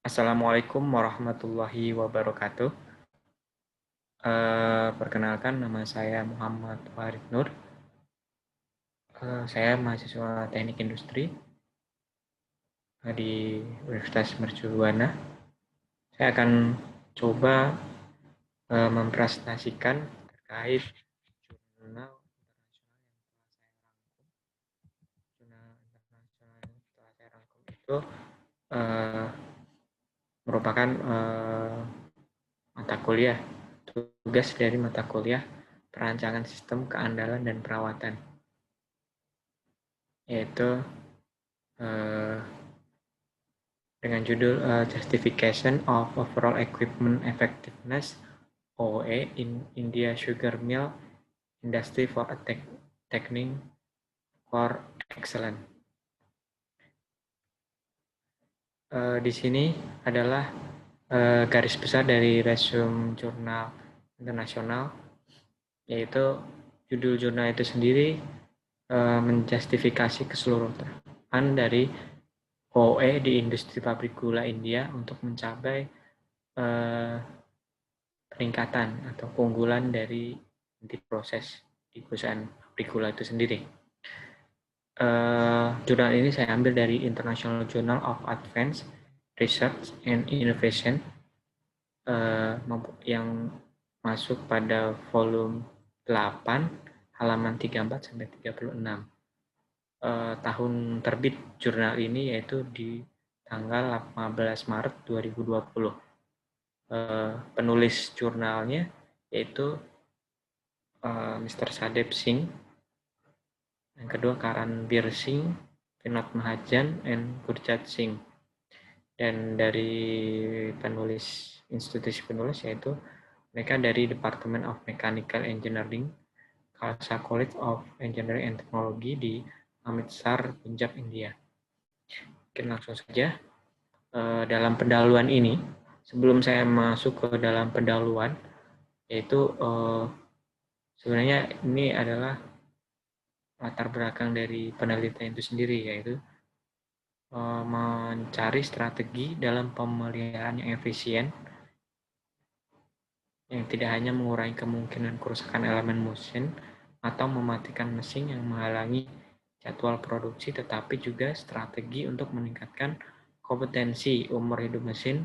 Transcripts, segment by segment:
Assalamualaikum warahmatullahi wabarakatuh. Perkenalkan, nama saya Muhammad Farid Nur. Saya mahasiswa Teknik Industri di Universitas Mercubuana. Saya akan coba mempresentasikan terkait jurnal internasional yang telah saya rangkum itu uh, merupakan mata kuliah, tugas dari mata kuliah perancangan sistem keandalan dan perawatan, yaitu dengan judul Justification of Overall Equipment Effectiveness OE in India Sugar Mill Industry for Attaining for Excellence. Di sini adalah garis besar dari resume jurnal internasional, yaitu judul jurnal itu sendiri menjustifikasi keseluruhan dari OE di industri pabrik gula India untuk mencapai peningkatan atau keunggulan dari inti proses di perusahaan pabrik gula itu sendiri. Jurnal ini saya ambil dari International Journal of Advanced Research and Innovation yang masuk pada volume 8 halaman 34 sampai 36. Tahun terbit jurnal ini yaitu di tanggal 15 Maret 2020. Penulis jurnalnya yaitu Mr. Sadeb Singh, yang kedua Karanbir Singh, Vinod Mahajan, and Gurjat Singh. Dan dari institusi penulis yaitu mereka dari Department of Mechanical Engineering, Khalsa College of Engineering and Technology di Amritsar, Punjab, India. Mungkin langsung saja. Dalam pendahuluan ini, sebelum saya masuk ke dalam pendahuluan, yaitu sebenarnya ini adalah latar belakang dari penelitian itu sendiri, yaitu mencari strategi dalam pemeliharaan yang efisien, yang tidak hanya mengurangi kemungkinan kerusakan elemen mesin atau mematikan mesin yang menghalangi jadwal produksi, tetapi juga strategi untuk meningkatkan kompetensi, umur hidup mesin,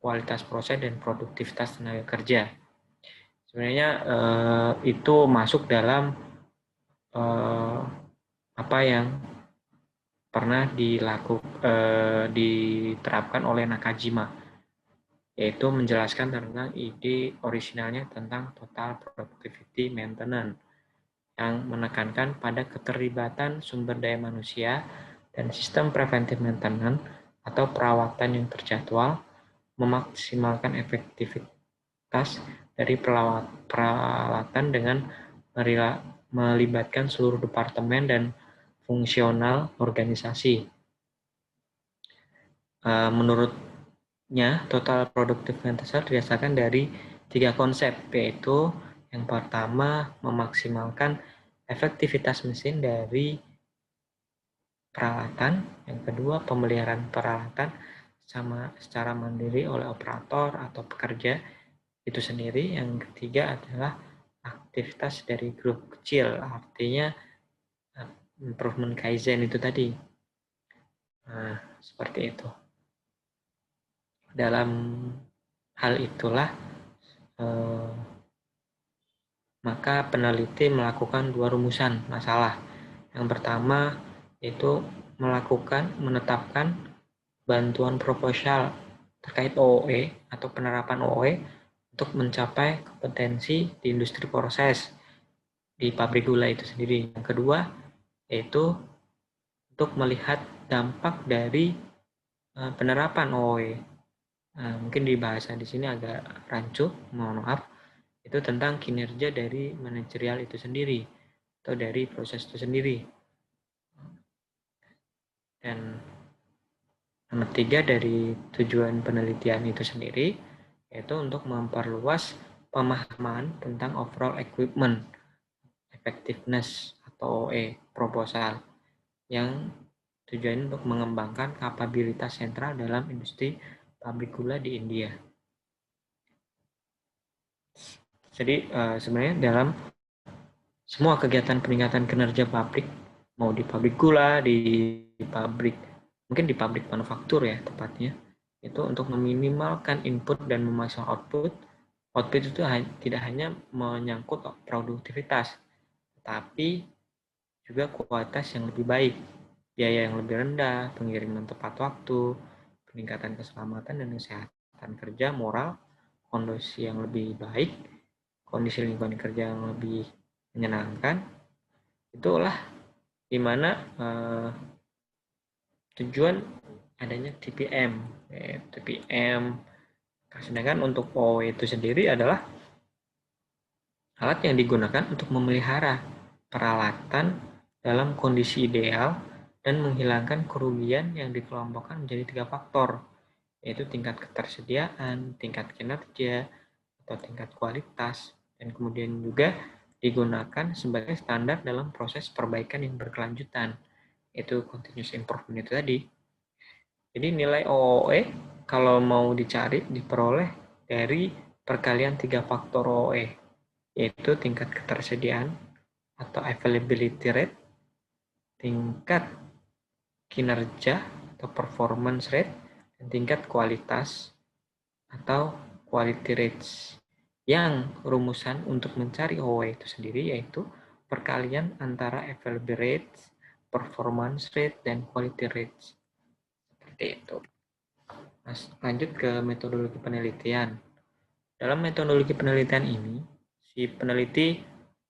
kualitas proses, dan produktivitas tenaga kerja. Sebenarnya itu masuk dalam apa yang pernah diterapkan oleh Nakajima, yaitu menjelaskan tentang ide orisinalnya tentang total productivity maintenance yang menekankan pada keterlibatan sumber daya manusia dan sistem preventive maintenance atau perawatan yang terjadwal, memaksimalkan efektivitas dari peralatan dengan melibatkan seluruh departemen dan fungsional organisasi. Menurutnya, total productive maintenance didasarkan dari 3 konsep, yaitu yang pertama memaksimalkan efektivitas mesin dari peralatan, yang kedua pemeliharaan peralatan secara mandiri oleh operator atau pekerja itu sendiri, yang ketiga adalah aktivitas dari grup kecil, artinya improvement kaizen itu tadi. Nah, seperti itu. Dalam hal itulah maka peneliti melakukan 2 rumusan masalah. Yang pertama itu menetapkan bantuan proposal terkait OOE atau penerapan OOE untuk mencapai kompetensi di industri proses di pabrik gula itu sendiri. Yang kedua yaitu untuk melihat dampak dari penerapan OOE. Mungkin di bahasa di sini agak rancu, mohon maaf. Itu tentang kinerja dari manajerial itu sendiri atau dari proses itu sendiri. Dan nomor 3 dari tujuan penelitian itu sendiri yaitu untuk memperluas pemahaman tentang overall equipment effectiveness atau OE proposal yang tujuannya untuk mengembangkan kapabilitas sentral dalam industri pabrik gula di India. Jadi sebenarnya dalam semua kegiatan peningkatan kinerja pabrik, mau di pabrik gula, mungkin di pabrik manufaktur ya tepatnya, itu untuk meminimalkan input dan memasang output. Output itu tidak hanya menyangkut produktivitas, tapi juga kualitas yang lebih baik, biaya yang lebih rendah, pengiriman tepat waktu, peningkatan keselamatan dan kesehatan kerja, moral, kondisi yang lebih baik, kondisi lingkungan kerja yang lebih menyenangkan. Itulah dimana tujuan adanya TPM. TPM. Sedangkan untuk OE itu sendiri adalah alat yang digunakan untuk memelihara peralatan dalam kondisi ideal dan menghilangkan kerugian yang dikelompokkan menjadi 3 faktor, yaitu tingkat ketersediaan, tingkat kinerja, atau tingkat kualitas, dan kemudian juga digunakan sebagai standar dalam proses perbaikan yang berkelanjutan, yaitu continuous improvement itu tadi. Jadi nilai OOE kalau mau dicari diperoleh dari perkalian 3 faktor OOE, yaitu tingkat ketersediaan atau availability rate, tingkat kinerja atau performance rate, dan tingkat kualitas atau quality rates. Yang rumusan untuk mencari OOE itu sendiri yaitu perkalian antara availability rate, performance rate, dan quality rates. Seperti itu. Nah, lanjut ke metodologi penelitian. Dalam metodologi penelitian ini, si peneliti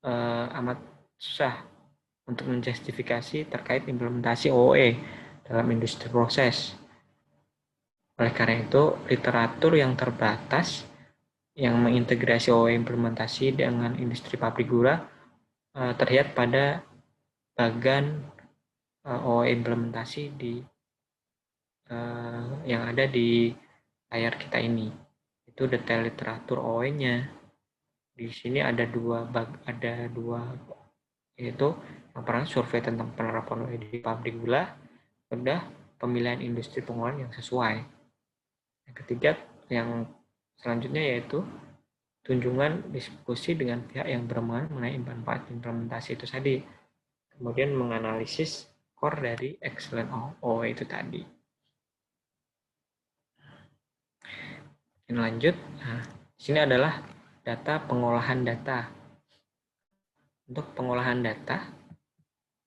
amat susah untuk menjustifikasi terkait implementasi OOE dalam industri proses. Oleh karena itu, literatur yang terbatas yang mengintegrasi OOE implementasi dengan industri pabrik gula terlihat pada bagan OOE implementasi yang ada di layar kita ini. Itu detail literatur OOE-nya. Di sini ada dua yaitu yang pertama survei tentang penerapan OOE di pabrik gula, kedua pemilihan industri pengolahan yang sesuai. Yang ketiga, yang selanjutnya yaitu tunjungan diskusi dengan pihak yang berwenang mengenai manfaat implementasi itu tadi. Kemudian menganalisis core dari excellent OOE itu tadi. Ini lanjut. Nah, sini adalah data pengolahan data. Untuk pengolahan data,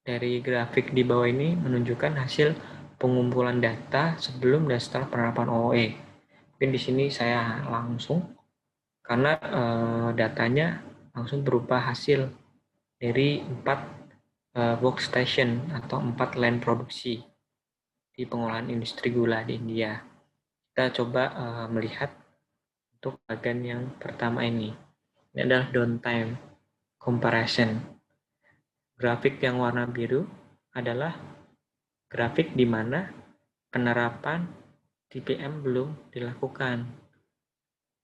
dari grafik di bawah ini menunjukkan hasil pengumpulan data sebelum dan setelah penerapan OOE. Mungkin di sini saya langsung, karena datanya langsung berupa hasil dari 4 workstation atau 4 line produksi di pengolahan industri gula di India. Kita coba melihat untuk bagian yang pertama ini. Ini adalah downtime comparison. Grafik yang warna biru adalah grafik di mana penerapan TPM belum dilakukan.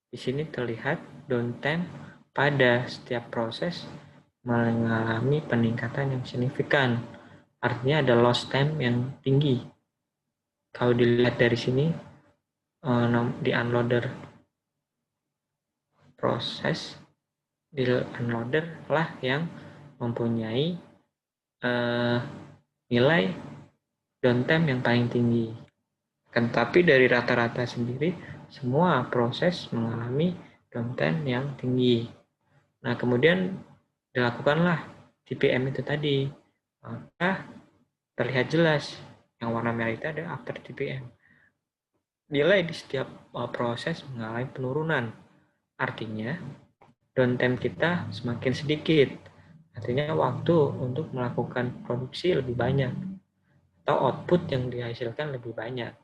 Di sini terlihat downtime pada setiap proses mengalami peningkatan yang signifikan. Artinya ada lost time yang tinggi. Kalau dilihat dari sini, di unloader proses, di unloader lah yang mempunyai nilai downtime yang paling tinggi. Tetapi dari rata-rata sendiri, semua proses mengalami downtime yang tinggi. Nah, kemudian dilakukanlah TPM itu tadi. Maka terlihat jelas yang warna merah itu ada after TPM. Nilai di setiap proses mengalami penurunan. Artinya, downtime kita semakin sedikit. Artinya waktu untuk melakukan produksi lebih banyak. Atau output yang dihasilkan lebih banyak.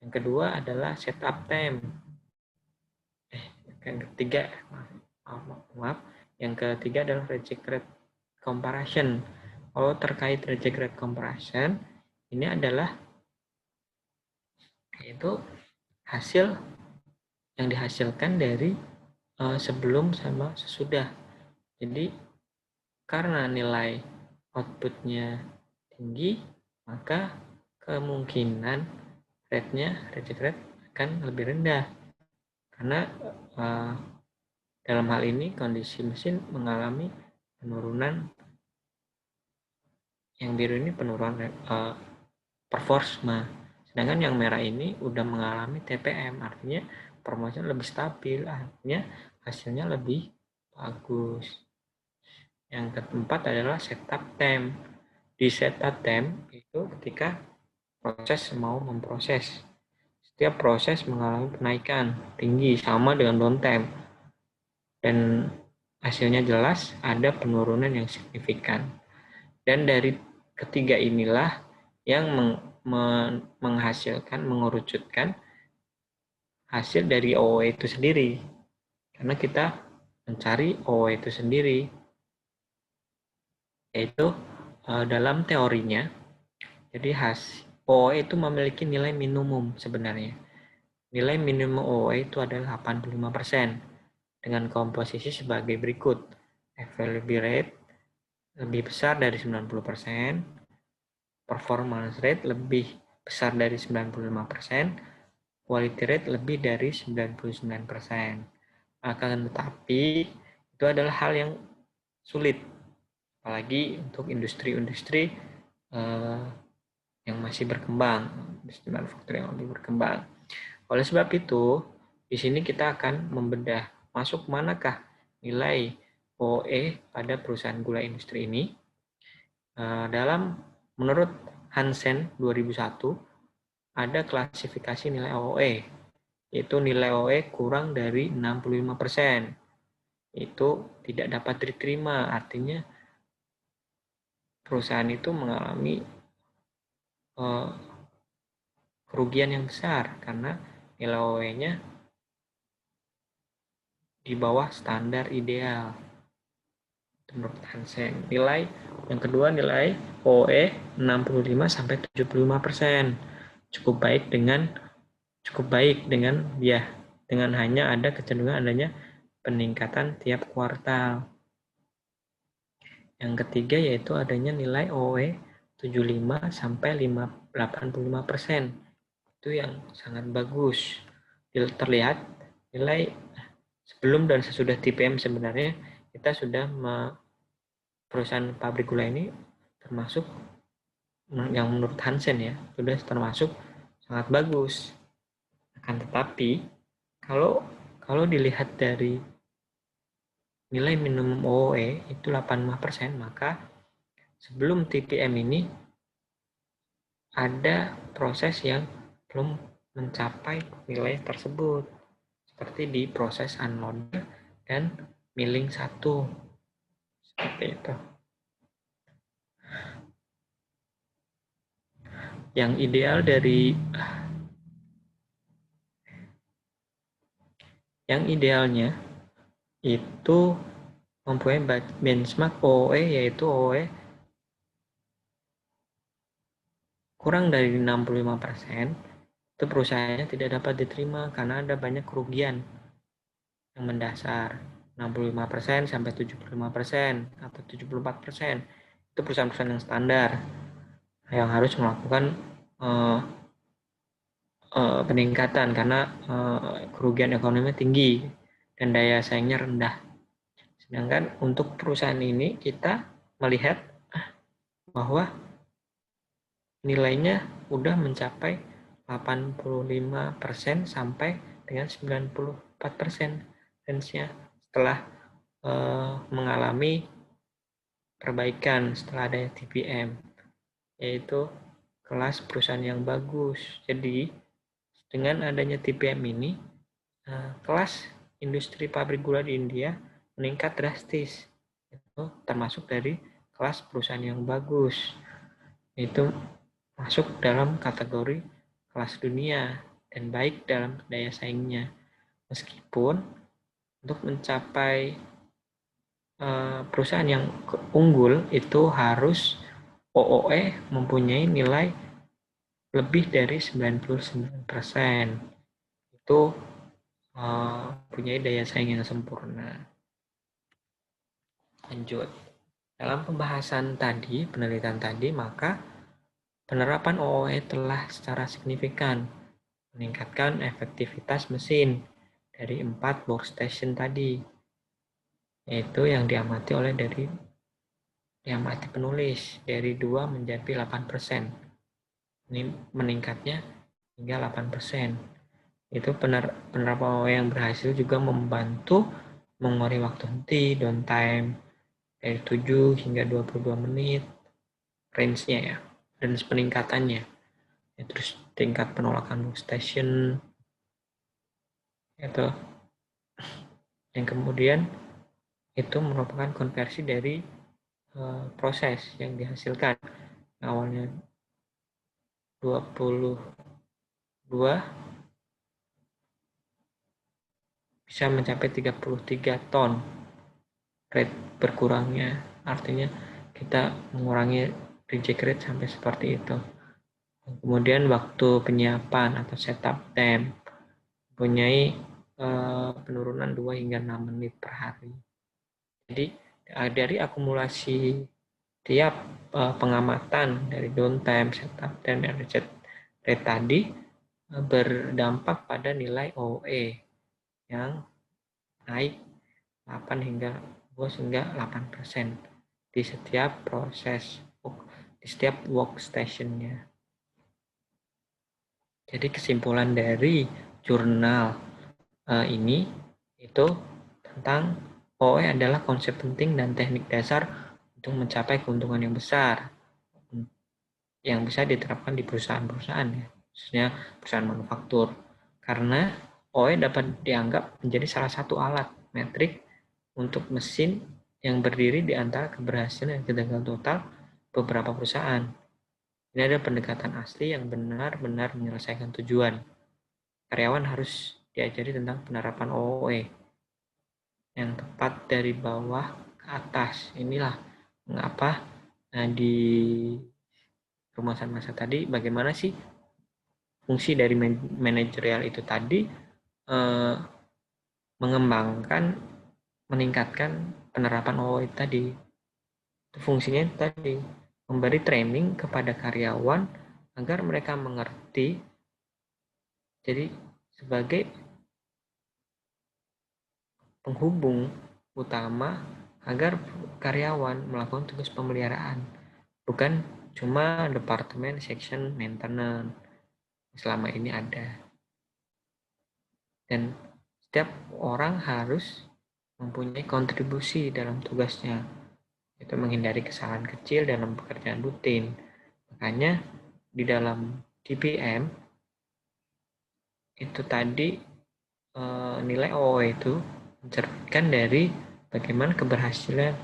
Yang kedua adalah setup time. Yang ketiga, maaf. Yang ketiga adalah reject rate comparison. Kalau terkait reject rate comparison, ini adalah yaitu hasil yang dihasilkan dari sebelum sama sesudah. Jadi karena nilai outputnya tinggi, maka kemungkinan rate-nya, reject rate, akan lebih rendah karena dalam hal ini kondisi mesin mengalami penurunan. Yang biru ini penurunan performa, sedangkan yang merah ini udah mengalami TPM, artinya performanya lebih stabil, artinya hasilnya lebih bagus. Yang keempat adalah setup time. Di setup time itu ketika proses mau memproses. Setiap proses mengalami kenaikan tinggi sama dengan downtime. Dan hasilnya jelas ada penurunan yang signifikan. Dan dari ketiga inilah yang menghasilkan, mengerucutkan hasil dari OOE itu sendiri. Karena kita mencari OOE itu sendiri. Yaitu dalam teorinya, jadi OOE itu memiliki nilai minimum sebenarnya. Nilai minimum OOE itu adalah 85% dengan komposisi sebagai berikut. Availability rate lebih besar dari 90%, performance rate lebih besar dari 95%, quality rate lebih dari 99%. Akan tetapi, itu adalah hal yang sulit, apalagi untuk industri-industri yang masih berkembang, industri manufaktur yang lebih berkembang. Oleh sebab itu, di sini kita akan membedah masuk manakah nilai OE pada perusahaan gula industri ini. Menurut Hansen 2001, ada klasifikasi nilai OE, yaitu nilai OE kurang dari 65%. Itu tidak dapat diterima, artinya perusahaan itu mengalami kerugian yang besar karena nilai OE-nya di bawah standar ideal. Menurut Hansen, nilai yang kedua nilai OE 65-75%. Cukup baik dengan hanya ada kecenderungan adanya peningkatan tiap kuartal. Yang ketiga yaitu adanya nilai OE 75-85%. Itu yang sangat bagus. Terlihat nilai sebelum dan sesudah TPM sebenarnya kita sudah perusahaan pabrik gula ini termasuk yang menurut Hansen ya sudah termasuk sangat bagus. Akan tetapi kalau dilihat dari nilai minimum OOE itu 85%, maka sebelum TPM ini ada proses yang belum mencapai nilai tersebut, seperti di proses unload dan milling 1. Seperti itu. Yang idealnya itu mempunyai benchmark OOE, yaitu OOE kurang dari 65%, itu perusahaannya tidak dapat diterima karena ada banyak kerugian yang mendasar. 65% sampai 75% atau 74%. Itu perusahaan-perusahaan yang standar yang harus melakukan peningkatan karena kerugian ekonominya tinggi dan daya saingnya rendah. Sedangkan untuk perusahaan ini kita melihat bahwa nilainya udah mencapai 85% sampai dengan 94% range-nya setelah mengalami perbaikan setelah adanya TPM, yaitu kelas perusahaan yang bagus. Jadi dengan adanya TPM ini, kelas industri pabrik gula di India meningkat drastis. Itu termasuk dari kelas perusahaan yang bagus. Itu masuk dalam kategori kelas dunia dan baik dalam daya saingnya. Meskipun untuk mencapai perusahaan yang unggul itu harus OOE mempunyai nilai lebih dari 99%. Itu punya daya saing yang sempurna. Lanjut. Dalam pembahasan tadi, penelitian tadi, maka penerapan OOE telah secara signifikan meningkatkan efektivitas mesin dari 4 workstation tadi, yaitu yang diamati penulis dari 2 menjadi 8%. Ini meningkatnya hingga 8%. Itu penerapan OE yang berhasil juga membantu mengurangi waktu henti, downtime dari 7 hingga 22 menit, range-nya ya, dan peningkatannya. Ya, terus tingkat penolakan workstation, itu yang kemudian itu merupakan konversi dari proses yang dihasilkan. Awalnya 22 bisa mencapai 33 ton rate berkurangnya, artinya kita mengurangi reject rate sampai seperti itu. Kemudian waktu penyiapan atau setup time mempunyai penurunan 2 hingga 6 menit per hari. Jadi dari akumulasi tiap pengamatan dari downtime, setup time, dan reject rate tadi berdampak pada nilai OE yang naik 8 hingga 8% di setiap proses, di setiap workstation-nya. Jadi kesimpulan dari jurnal ini itu tentang OE adalah konsep penting dan teknik dasar untuk mencapai keuntungan yang besar yang bisa diterapkan di perusahaan-perusahaan ya, khususnya perusahaan manufaktur. Karena OE dapat dianggap menjadi salah satu alat metrik untuk mesin yang berdiri di antara keberhasilan dan kegagalan total beberapa perusahaan. Ini ada pendekatan asli yang benar-benar menyelesaikan tujuan. Karyawan harus diajari tentang penerapan OE yang tepat dari bawah ke atas. Inilah mengapa di rumusan masa tadi, bagaimana sih fungsi dari manajerial itu tadi mengembangkan, meningkatkan penerapan OE tadi. Fungsinya tadi memberi training kepada karyawan agar mereka mengerti. Jadi sebagai penghubung utama agar karyawan melakukan tugas pemeliharaan, bukan cuma departemen section maintenance selama ini ada. Dan setiap orang harus mempunyai kontribusi dalam tugasnya, itu menghindari kesalahan kecil dalam pekerjaan rutin. Makanya di dalam DPM itu tadi nilai OO itu mencerminkan dari bagaimana keberhasilan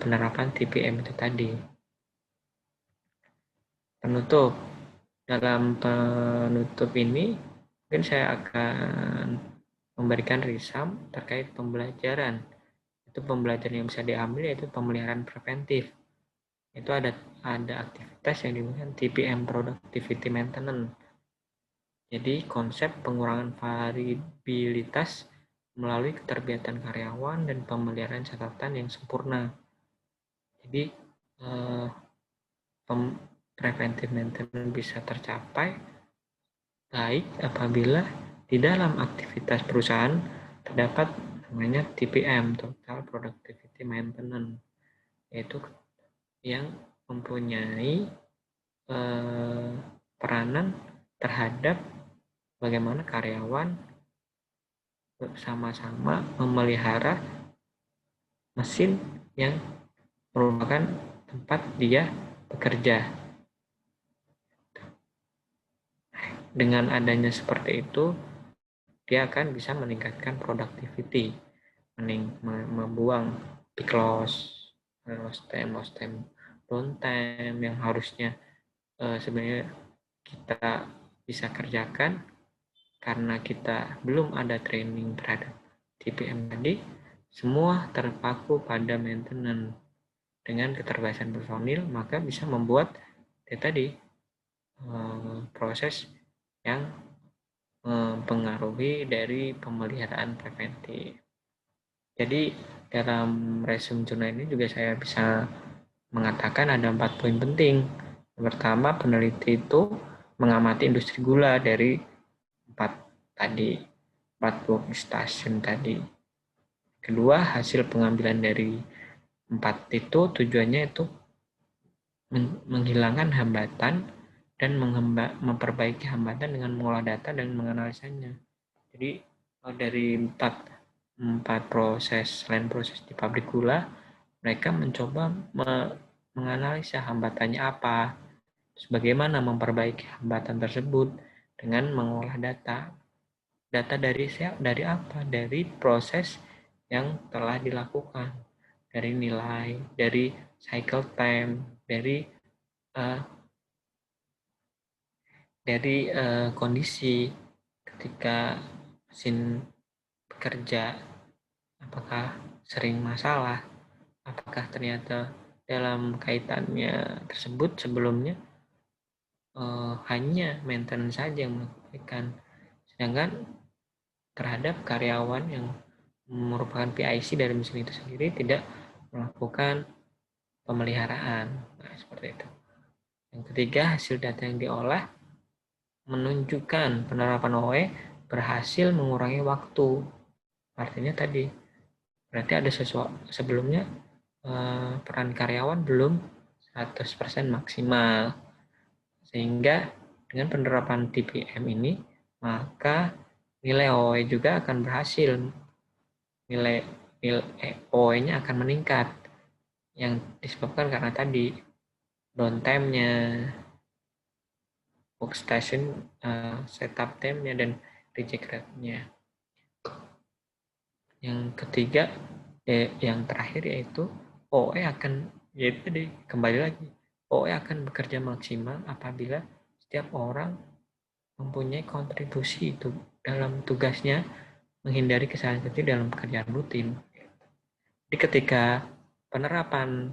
penerapan TPM itu tadi. Penutup. Dalam penutup ini mungkin saya akan memberikan resum terkait pembelajaran. Itu pembelajaran yang bisa diambil yaitu pemeliharaan preventif. Itu ada aktivitas yang dinamakan TPM, Productivity Maintenance. Jadi konsep pengurangan variabilitas melalui keterbiatan karyawan dan pemeliharaan catatan yang sempurna. Jadi preventive maintenance bisa tercapai baik apabila di dalam aktivitas perusahaan terdapat namanya TPM, Total Productivity Maintenance, yaitu yang mempunyai peranan terhadap bagaimana karyawan bersama-sama memelihara mesin yang merupakan tempat dia bekerja. Dengan adanya seperti itu, dia akan bisa meningkatkan productivity, membuang peak loss, lost time, downtime yang harusnya sebenarnya kita bisa kerjakan karena kita belum ada training terhadap TPM tadi, semua terpaku pada maintenance. Dengan keterbatasan personil, maka bisa membuat tadi proses yang mempengaruhi dari pemeliharaan preventif. Jadi dalam resume jurnal ini juga saya bisa mengatakan ada 4 poin penting. Yang pertama, peneliti itu mengamati industri gula dari tadi, 4 workstation tadi. Kedua, hasil pengambilan dari 4 itu tujuannya itu menghilangkan hambatan dan memperbaiki hambatan dengan mengolah data dan menganalisanya. Jadi dari empat proses, selain proses di pabrik gula, mereka mencoba menganalisa hambatannya apa, bagaimana memperbaiki hambatan tersebut dengan mengolah data. Data dari apa? Dari proses yang telah dilakukan, dari nilai, dari cycle time, dari kondisi ketika mesin bekerja, apakah sering masalah, apakah ternyata dalam kaitannya tersebut sebelumnya hanya maintenance saja yang melakukan, sedangkan terhadap karyawan yang merupakan PIC dari mesin itu sendiri tidak melakukan pemeliharaan. Nah, seperti itu. Yang ketiga, hasil data yang diolah menunjukkan penerapan OE berhasil mengurangi waktu. Artinya tadi, berarti ada sesuatu sebelumnya peran karyawan belum 100% maksimal. Sehingga dengan penerapan TPM ini, maka nilai OE juga akan berhasil. Nilai OE-nya akan meningkat. Yang disebabkan karena tadi, downtime-nya, workstation setup time-nya, dan reject rate-nya. Yang ketiga, yang terakhir yaitu OE akan, yaitu tadi kembali lagi, OE akan bekerja maksimal apabila setiap orang mempunyai kontribusi itu dalam tugasnya menghindari kesalahan kecil dalam pekerjaan rutin. Jadi ketika penerapan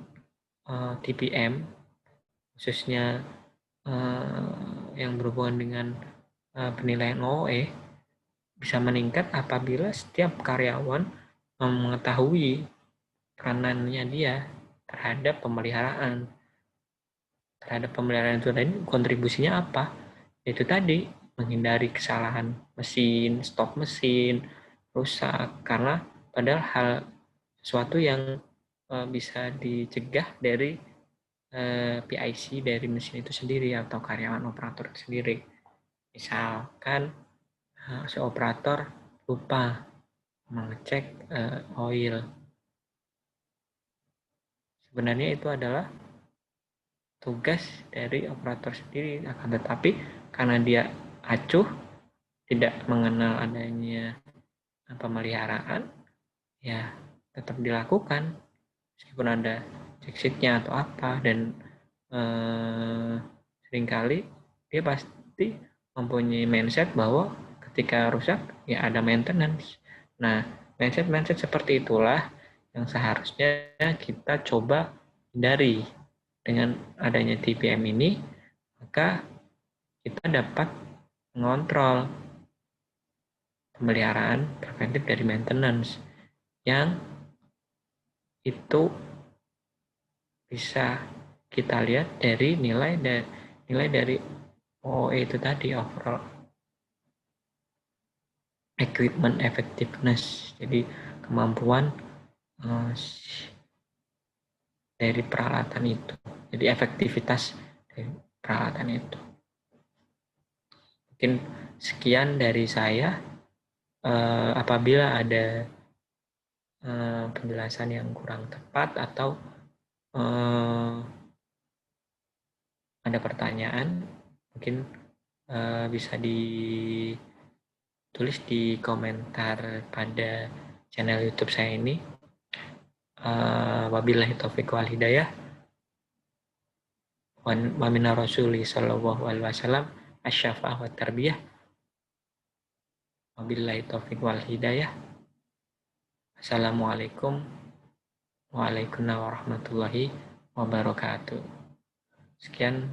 TPM, khususnya yang berhubungan dengan penilaian OE, bisa meningkat apabila setiap karyawan mengetahui peranannya dia terhadap pemeliharaan. Terhadap pemeliharaan itu tadi kontribusinya apa? Itu tadi, menghindari kesalahan mesin, stop mesin, rusak. Karena padahal hal sesuatu yang bisa dicegah dari PIC dari mesin itu sendiri atau karyawan operator itu sendiri. Misalkan si operator lupa mengecek oil. Sebenarnya itu adalah tugas dari operator sendiri, akan tetapi karena dia acuh, tidak mengenal adanya pemeliharaan, ya tetap dilakukan meskipun ada check sheet-nya atau apa, dan seringkali dia pasti mempunyai mindset bahwa ketika rusak ya ada maintenance. Nah, mindset seperti itulah yang seharusnya kita coba hindari. Dengan adanya TPM ini, maka kita dapat mengontrol pemeliharaan preventif dari maintenance yang itu bisa kita lihat dari nilai dari OE itu tadi, overall equipment effectiveness. Jadi kemampuan dari peralatan itu. Jadi efektivitas dari peralatan itu. Mungkin sekian dari saya. Apabila ada penjelasan yang kurang tepat atau ada pertanyaan, mungkin bisa ditulis di komentar pada channel YouTube saya ini. Wabillahi taufiq wal hidayah. Wa minna rasuli sallallahu alaihi wasallam asyafa'ah wa tarbiyah. Wabillahi taufiq wal hidayah. Assalamualaikum warahmatullahi wabarakatuh. Sekian.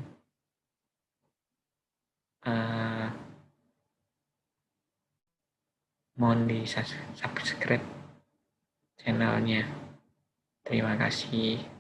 Mohon di subscribe channelnya. Terima kasih.